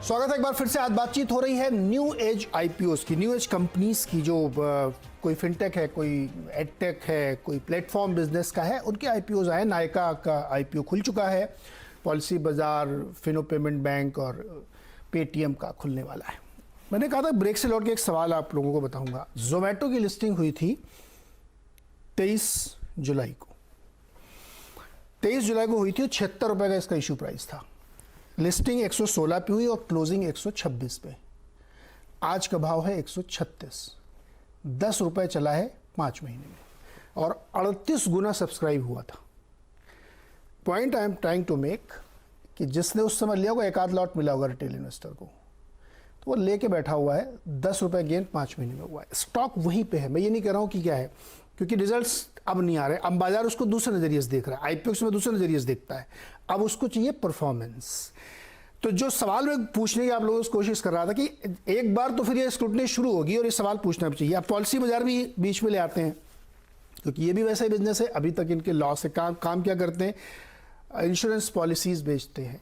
स्वागत है एक बार फिर से। आज बातचीत हो रही है न्यू एज आईपीओस की, न्यू एज कंपनीज की, जो कोई फिनटेक है, कोई एडटेक है, कोई प्लेटफॉर्म बिजनेस का है, उनके आईपीओस आए। नायका का आईपीओ खुल चुका है, पॉलिसी बाजार, फिनो पेमेंट बैंक और पेटीएम का खुलने वाला है। मैंने कहा था ब्रेक से लौट के एक सवाल आप लोगों को बताऊंगा। जोमेटो की लिस्टिंग हुई थी 23 जुलाई को, 23 जुलाई को हुई थी और 76 रुपये का इसका इशू प्राइस था। लिस्टिंग 116 पे हुई और क्लोजिंग 126 पे। आज का भाव है 136, 10 रुपये चला है 5 महीने में और 38 गुना सब्सक्राइब हुआ था। Point I am trying to make कि जिसने उस समय लिया होगा, एक आध लॉट मिला होगा रिटेल इन्वेस्टर को, तो वो लेके बैठा हुआ है। 10 रुपये गेन 5 महीने में हुआ है। स्टॉक वहीं पे है। मैं ये नहीं कह रहा हूँ कि क्या है, क्योंकि रिजल्ट्स अब नहीं आ रहे। अब बाजार उसको दूसरे नज़रिए से देख रहा है। आईपीओ में दूसरे नज़रिए से देखता है। अब उसको चाहिए परफॉर्मेंस। तो जो सवाल मैं पूछने की आप लोगों से कोशिश कर रहा था कि एक बार तो फिर ये स्क्रूटनी शुरू होगी और ये सवाल पूछना भी चाहिए। अब पॉलिसी बाजार भी बीच में ले आते हैं, क्योंकि ये भी वैसा ही बिजनेस है। अभी तक इनके लॉस से काम क्या करते हैं, इंश्योरेंस पॉलिसीज़ बेचते हैं।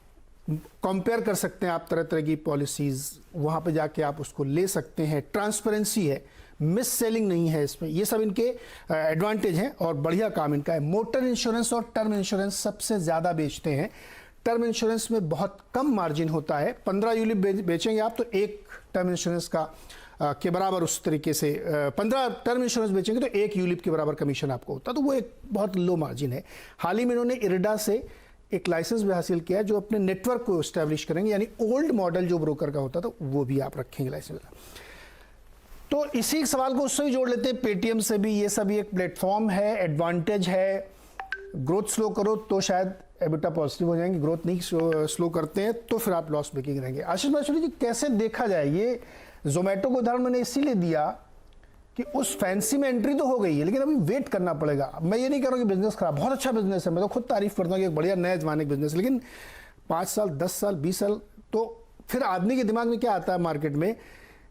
कंपेयर कर सकते हैं आप तरह तरह की पॉलिसीज़, वहाँ पे जाके आप उसको ले सकते हैं। ट्रांसपेरेंसी है, मिस सेलिंग नहीं है इसमें। ये सब इनके एडवांटेज हैं और बढ़िया काम इनका है। मोटर इंश्योरेंस और टर्म इंश्योरेंस सबसे ज़्यादा बेचते हैं। टर्म इंश्योरेंस में बहुत कम मार्जिन होता है। 15 यूलिप बेचेंगे आप तो एक टर्म इंश्योरेंस का के बराबर, उस तरीके से 15 टर्म इंश्योरेंस बेचेंगे तो 1 यूलिप के बराबर कमीशन आपको होता है। तो वो एक बहुत लो मार्जिन है। हाल ही में इन्होंने इरडा से एक लाइसेंस भी हासिल किया है, जो अपने नेटवर्क को एस्टैब्लिश करेंगे। यानी ओल्ड मॉडल जो ब्रोकर का होता था वो भी आप रखेंगे लाइसेंस। तो इसी सवाल को उससे भी जोड़ लेते हैं, पेटीएम से भी। ये सभी एक प्लेटफॉर्म है, एडवांटेज है। ग्रोथ स्लो करो तो शायद एबिटा पॉजिटिव हो जाएंगे, ग्रोथ नहीं स्लो करते हैं तो फिर आप लॉस मेकिंग रहेंगे। आशीष माहेश्वरी जी, कैसे देखा जाए ये जोमेटो को उदाहरण मैंने इसीलिए दिया कि उस फैंसी में एंट्री तो हो गई है, लेकिन अभी वेट करना पड़ेगा। मैं ये नहीं कह रहा कि बिजनेस खराब, बहुत अच्छा बिजनेस है। मैं तो खुद तारीफ करता हूँ कि एक बढ़िया नया जमाने का बिजनेस, लेकिन 5 साल 10 साल 20 साल तो फिर आदमी के दिमाग में क्या आता है मार्केट में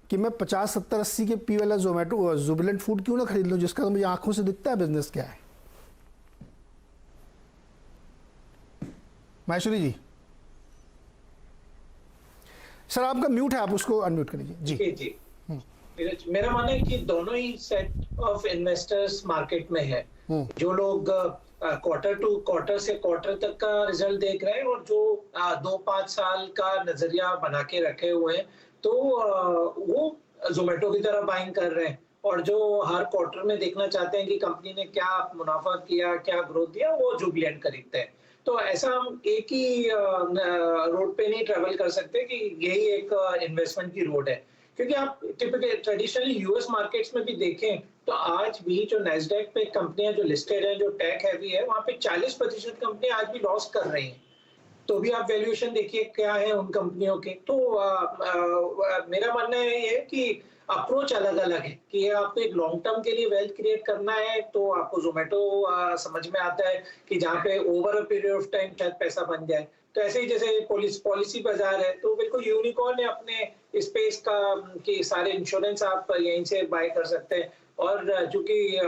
कि मैं 50 70 80 के पी वाला जोमेटो जुबिलेंट फूड क्यों ना खरीद लूँ, जिसका तो मुझे आंखों से दिखता है बिजनेस क्या है। माहेश्वरी जी, सर आपका म्यूट है, आप उसको अनम्यूट कर लीजिए। जी मेरा मानना है कि दोनों ही सेट ऑफ इन्वेस्टर्स मार्केट में है। जो लोग क्वार्टर टू क्वार्टर से क्वार्टर तक का रिजल्ट देख रहे हैं और जो 2-5 साल का नजरिया बना के रखे हुए हैं, तो वो जोमेटो की तरह बाइंग कर रहे हैं। और जो हर क्वार्टर में देखना चाहते हैं कि कंपनी ने क्या मुनाफा किया, क्या ग्रोथ दिया, वो जुबिलेंट खरीदते हैं। तो ऐसा हम एक ही रोड पे नहीं ट्रेवल कर सकते कि यही एक इन्वेस्टमेंट की रोड है। क्योंकि आप टिपिकली ट्रेडिशनली यूएस मार्केट्स में भी देखें तो आज भी जो नैस्डैक पे कंपनियां जो लिस्टेड हैं, जो टेक हैवी है, वहां पे 40% कंपनियां आज भी लॉस कर रही हैं। तो भी आप वैल्यूएशन देखिए क्या है उन कंपनियों के। तो मेरा मानना है कि अप्रोच अलग अलग है कि आपको एक लॉन्ग टर्म के लिए वेल्थ क्रिएट करना है तो आपको जोमेटो समझ में आता है कि जहाँ पे over a period of time शायद पैसा बन जाए। तो ऐसे ही जैसे पॉलिसी बाजार है, तो बिल्कुल यूनिकॉर्न है अपने स्पेस का कि सारे इंश्योरेंस आप यहीं से बाय कर सकते हैं। और चूंकि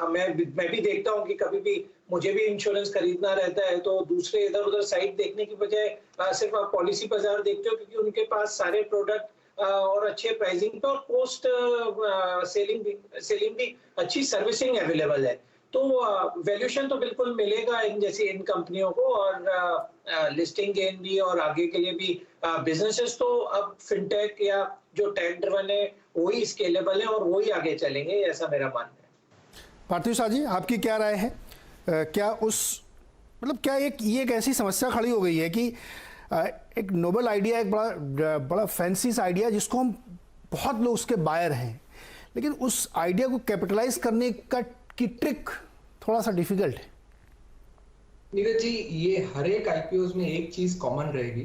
मैं भी देखता हूँ कि कभी भी मुझे भी इंश्योरेंस खरीदना रहता है तो दूसरे इधर उधर साइट देखने की बजाय सिर्फ आप पॉलिसी बाजार देखते हो, क्योंकि उनके पास सारे प्रोडक्ट और अच्छे प्राइसिंग पे और पोस्ट सेलिंग भी अच्छी सर्विसिंग अवेलेबल है। तो वैल्यूएशन तो बिल्कुल मिलेगा इन जैसी इन कंपनियों को, और लिस्टिंग गेन भी और आगे के लिए भी बिजनेसेस तो अब फिनटेक या जो टेक ड्रिवन है वही स्केलेबल है और वही आगे चलेंगे, ऐसा मेरा मानना है। पार्थिव शाह जी, आपकी क्या राय है? क्या उस मतलब क्या ये एक ऐसी समस्या खड़ी हो गई है कि एक नोबल आइडिया, एक बड़ा फैंसी सा आइडिया जिसको हम बहुत लोग उसके बायर हैं, लेकिन उस आइडिया को कैपिटलाइज करने की ट्रिक थोड़ा सा डिफिकल्ट है। नीरज जी, ये हर एक आईपीओस में एक चीज कॉमन रहेगी,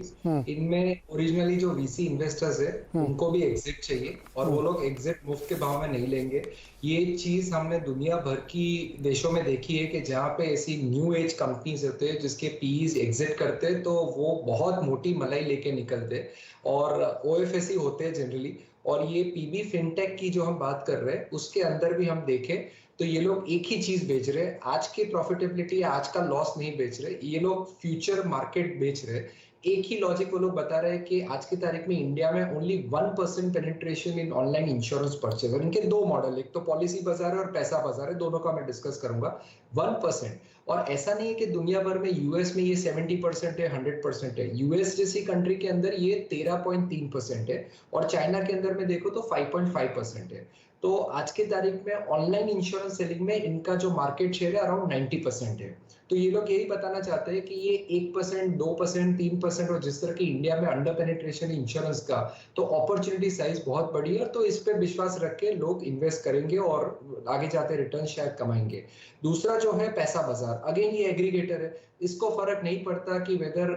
इनमें ओरिजिनली जो वीसी इन्वेस्टर्स है उनको भी एग्जिट चाहिए और वो लोग एग्जिट मुफ्त के भाव में नहीं लेंगे। ये चीज हमने दुनिया भर की देशों में देखी है कि जहाँ पे ऐसी न्यू एज कंपनीज होते हैं जिसके पीईज एग्जिट करते तो वो बहुत मोटी मलाई लेके निकलते और ओएफएसई होते हैं जनरली। और ये पीबी फिनटेक की जो हम बात कर रहे हैं उसके अंदर भी हम देखें तो ये लोग एक ही चीज बेच रहे हैं, आज की प्रॉफिटेबिलिटी, आज का लॉस नहीं बेच रहे, ये लोग फ्यूचर मार्केट बेच रहे एक ही लॉजिक वो लोग बता रहे हैं कि आज की तारीख में इंडिया में only 1% penetration in online insurance purchase, और इनके दो मॉडल, एक तो पॉलिसी बाजार है और पैसा बाजार है, दोनों का मैं डिस्कस करूंगा। 1%, और ऐसा नहीं है कि दुनिया भर में यूएस में ये 70% है, 100% है। यूएस जैसी कंट्री के अंदर ये 13.3% है, और चाइना के अंदर में देखो तो 5.5% है। तो आज की तारीख में ऑनलाइन इंश्योरेंस सेलिंग में इनका जो मार्केट शेयर है अराउंड 90% है। तो ये लोग यही बताना चाहते हैं कि ये 1%, 2%, 3%, और जिस तरह की इंडिया में अंडर पेनिट्रेशन इंश्योरेंस का, तो अपॉर्चुनिटी साइज बहुत बड़ी है, तो इस पे विश्वास रख के लोग इन्वेस्ट करेंगे और आगे जाते रिटर्न शायद कमाएंगे। दूसरा जो है पैसा बाजार, अगेन ये एग्रीगेटर है, इसको फर्क नहीं पड़ता कि whether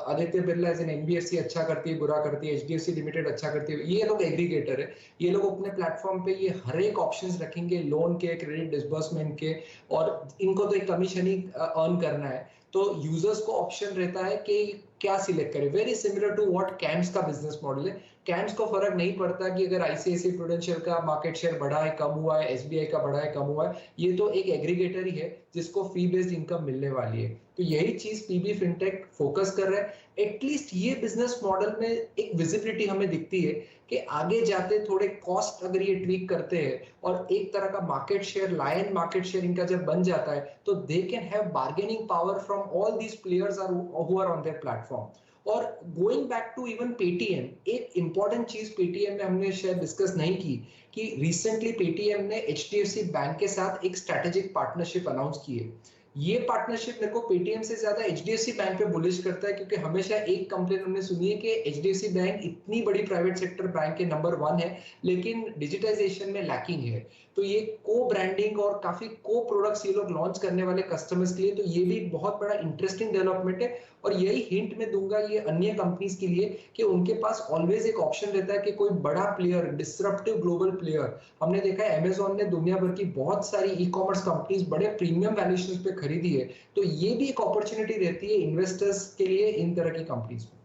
Aditya Birla as an NBFC अच्छा करती है, बुरा करती है, एचडीएफसी लिमिटेड अच्छा करती है, ये लोग एग्रीगेटर है। ये लोग अपने प्लेटफॉर्म पे ये हर एक ऑप्शंस रखेंगे, लोन के, क्रेडिट डिसबर्समेंट के, और इनको तो एक कमीशन ही अर्न करना है। तो यूजर्स को ऑप्शन रहता है कि क्या सिलेक्ट करें, very similar to what CAMS का बिजनेस मॉडल है। कैम्स को फर्क नहीं पड़ता कि अगर आईसीआईसीआई प्रूडेंशियल का मार्केट शेयर बढ़ा है, कम हुआ है, एसबीआई का बढ़ा है, कम हुआ है, ये तो एक एग्रीगेटर ही है जिसको फी बेस्ड इनकम मिलने वाली है। तो यही चीज पीबी फिनटेक फोकस कर रहा है। एटलीस्ट ये बिजनेस मॉडल में एक विजिबिलिटी हमें दिखती है कि आगे जाते थोड़े कॉस्ट अगर ये ट्वीक करते हैं और एक तरह का market share, lion market share इनका जब बन जाता है, तो they can have bargaining power from all these players who are on their platform. और going back to even Paytm, एक इंपॉर्टेंट चीज पेटीएम में हमने शायद डिस्कस नहीं की कि रिसेंटली पेटीएम ने एचडीएफसी बैंक के साथ एक स्ट्रेटेजिक पार्टनरशिप अनाउंस की है। ये पार्टनरशिप मेरे को पेटीएम से ज्यादा एचडीएफसी बैंक पे बुलिश करता है, क्योंकि हमेशा एक कंप्लेंट हमने सुनी है कि एचडीएफसी बैंक इतनी बड़ी प्राइवेट सेक्टर बैंक के नंबर 1 है, लेकिन डिजिटाइजेशन में लैकिंग है। तो ये को ब्रांडिंग और काफी को प्रोडक्ट्स ये लोग लॉन्च करने वाले कस्टमर्स के लिए, तो ये भी बहुत बड़ा इंटरेस्टिंग डेवलपमेंट है। और यही हिंट मैं दूंगा ये अन्य कंपनीज के लिए कि उनके पास ऑलवेज एक ऑप्शन रहता है कि कोई बड़ा प्लेयर, डिसरप्टिव ग्लोबल प्लेयर, हमने देखा है अमेज़न ने दुनिया भर की बहुत सारी ई कॉमर्स कंपनीज बड़े प्रीमियम वैल्यूएशंस पे खरीदी है। तो ये भी एक अपॉर्चुनिटी रहती है इन्वेस्टर्स के लिए इन तरह की कंपनीज में।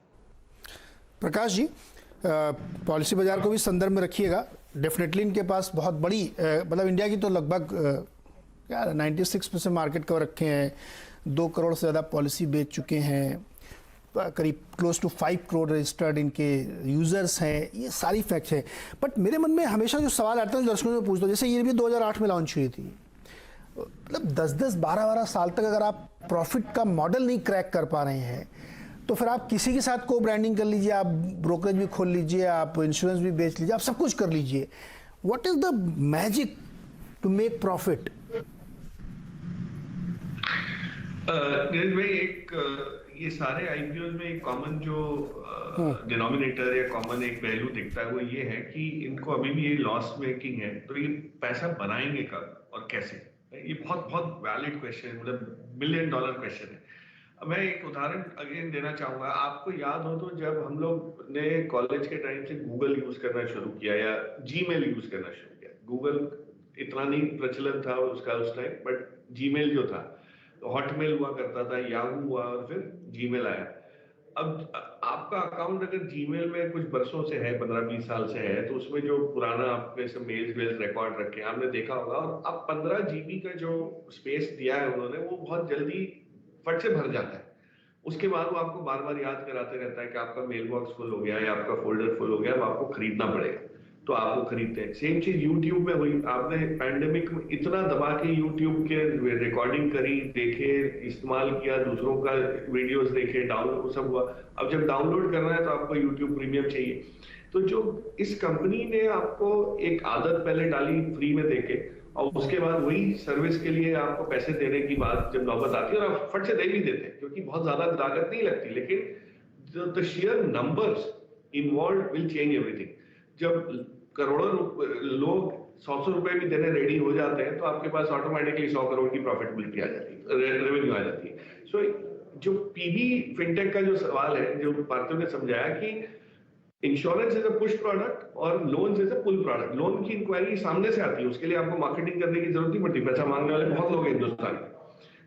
प्रकाश जी, पॉलिसी बाजार को भी संदर्भ में रखिएगा। डेफिनेटली इनके पास बहुत बड़ी मतलब इंडिया की तो लगभग 96% मार्केट कवर रखे हैं, 2 करोड़ से ज़्यादा पॉलिसी बेच चुके हैं, करीब क्लोज टू 5 करोड़ रजिस्टर्ड इनके यूज़र्स हैं। ये सारी फैक्ट्स हैं। बट मेरे मन में हमेशा जो सवाल आता है, दर्शकों में पूछता हूँ, जैसे ये भी 2008 में लॉन्च हुई थी, मतलब 10-10, 12-12 साल तक अगर आप प्रॉफिट का मॉडल नहीं क्रैक कर पा रहे हैं, तो फिर आप किसी के साथ को ब्रांडिंग कर लीजिए, आप ब्रोकरेज भी खोल लीजिए, आप इंश्योरेंस भी बेच लीजिए, आप सब कुछ कर लीजिए, what is the magic to make profit? ये सारे आईपीओ में एक कॉमन जो डिनोमिनेटर या कॉमन एक वैल्यू दिखता है, वो ये है कि इनको अभी भी ये लॉस मेकिंग है, तो ये पैसा बनाएंगे कब और कैसे? ये बहुत बहुत वैलिड क्वेश्चन है, मतलब $1 बिलियन क्वेश्चन है। मैं एक उदाहरण अगेन देना चाहूंगा। आपको याद हो तो जब हम लोग ने कॉलेज के टाइम से गूगल यूज करना शुरू किया या जीमेल यूज करना शुरू किया, गूगल इतना नहीं प्रचलन था उसका उस टाइम, बट जीमेल जो था, हॉटमेल हुआ करता था, याहू हुआ, और फिर जीमेल आया। अब आपका अकाउंट अगर जीमेल में कुछ बरसों से है, 15-20 साल से है, तो उसमें जो पुराना आपने सब मेल्स रिकॉर्ड रखे हैं, आपने देखा होगा, और अब 15 GB का जो स्पेस दिया है उन्होंने, वो बहुत जल्दी फट से भर जाता है। उसके बाद वो आपको बार बार याद कराते रहता है कि आपका मेल बॉक्स फुल हो गया या आपका फोल्डर फुल हो गया, अब आपको खरीदना पड़ेगा, तो आप वो खरीदते हैं। सेम चीज यूट्यूब में हुई। आपने पैंडेमिक में इतना दबा के यूट्यूब के रिकॉर्डिंग करी, देखे, इस्तेमाल किया, दूसरों का वीडियोस देखे, डाउनलोड सब हुआ। अब जब डाउनलोड करना है तो आपको यूट्यूब प्रीमियम चाहिए। तो जो इस कंपनी ने आपको एक आदत पहले डाली फ्री में देके, और उसके बाद वही सर्विस के लिए आपको पैसे देने की बात जब नौबत आती है, और आप फट से दे भी देते हैं क्योंकि बहुत ज्यादा लागत नहीं लगती, लेकिन the share numbers involve will change everything. जब करोड़ों लोग 100 रुपए भी देने रेडी हो जाते हैं, तो आपके पास ऑटोमेटिकली 100 करोड़ की प्रॉफिटेबिलिटी आ जाती है, रेवेन्यू आ जाती है। सो जो पीबी फिनटेक का जो सवाल है, जो पार्थिव ने समझाया कि insurance is a push product और loans is a pull product. Loan की इंक्वायरी सामने से आती है, उसके लिए आपको मार्केटिंग करने की जरूरत नहीं पड़ती, पैसा मांगने वाले बहुत लोग हैं हिंदुस्तान में।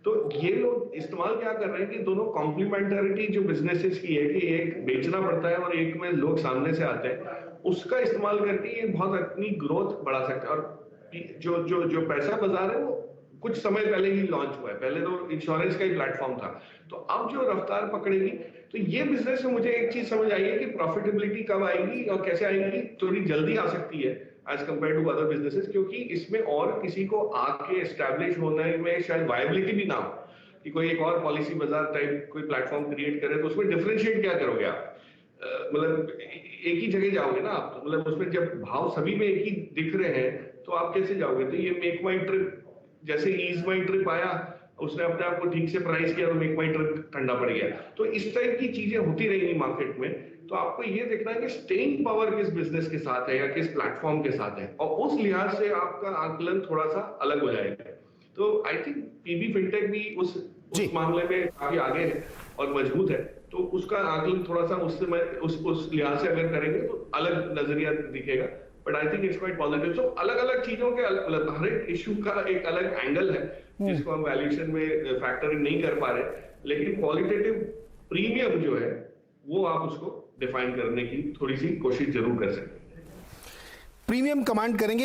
तो ये लोग इस्तेमाल क्या कर रहे हैं कि दोनों कॉम्प्लीमेंटरिटी जो बिजनेसेस की है, कि एक बेचना पड़ता है और एक में लोग सामने से आते हैं, उसका इस्तेमाल करके ये बहुत अपनी ग्रोथ बढ़ा सकते हैं। और जो पैसा बाजार है वो कुछ समय पहले ही लॉन्च हुआ है, पहले तो इंश्योरेंस का ही प्लेटफॉर्म था। तो अब जो रफ्तार पकड़ेगी, तो ये बिजनेस में मुझे एक चीज समझ आई है कि प्रॉफिटेबिलिटी कब आएगी और कैसे आएगी, थोड़ी जल्दी आ सकती है as compare to other businesses, क्योंकि इसमें और किसी को आके एस्टैब्लिश होने में शायद वायबिलिटी भी ना हो कि कोई एक और पॉलिसी बाजार टाइप कोई प्लेटफॉर्म क्रिएट करे, तो उसमें डिफरेंशिएट क्या करोगे आप? मतलब एक ही जगह जाओगे ना आप, मतलब उसमें जब भाव सभी में एक ही दिख रहे हैं तो आप कैसे जाओगे? तो ये मेक माई ट्रिप, जैसे ईज माई ट्रिप आया, उसने अपने आप को ठीक से प्राइस किया तो मेक माई ट्रिप ठंडा पड़ गया। तो इस टाइप की चीजें होती रहेंगी मार्केट में। तो आपको ये देखना है कि स्टेइंग पावर किस बिजनेस के साथ है या किस प्लेटफॉर्म के साथ है, और उस लिहाज से आपका आकलन थोड़ा सा अलग हो जाएगा। तो आई थिंक पीबी फिनटेक भी उस मामले में काफी आगे है और मजबूत है, तो उसका आकलन थोड़ा सा उस लिहाज से अगर करेंगे तो अलग नजरिया दिखेगा। But I think it's quite positive. So अलग अलग चीजों के हर एक इशू का एक अलग एंगल है जिसको हम वैल्यूएशन में फैक्टर इन नहीं कर पा रहे, लेकिन क्वालिटेटिव प्रीमियम जो है वो आप उसको डिफाइन करने की थोड़ी सी कोशिश जरूर कर सकते हैं। प्रीमियम कमांड करेंगे।